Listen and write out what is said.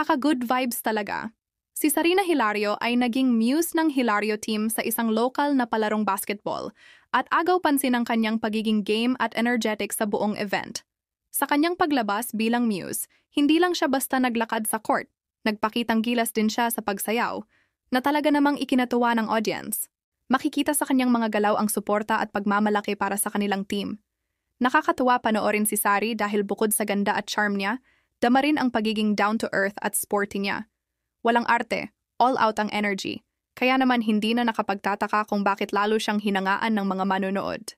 Nakaka-good vibes talaga. Si Sarina Hilario ay naging muse ng Hilario team sa isang local na palarong basketball at agaw pansin ang kanyang pagiging game at energetic sa buong event. Sa kanyang paglabas bilang muse, hindi lang siya basta naglakad sa court, nagpakitang gilas din siya sa pagsayaw, na talaga namang ikinatuwa ng audience. Makikita sa kanyang mga galaw ang suporta at pagmamalaki para sa kanilang team. Nakakatuwa panoorin si Sari dahil bukod sa ganda at charm niya, dama rin ang pagiging down-to-earth at sporty niya. Walang arte, all out ang energy, kaya naman hindi na nakapagtataka kung bakit lalo siyang hinangaan ng mga manonood.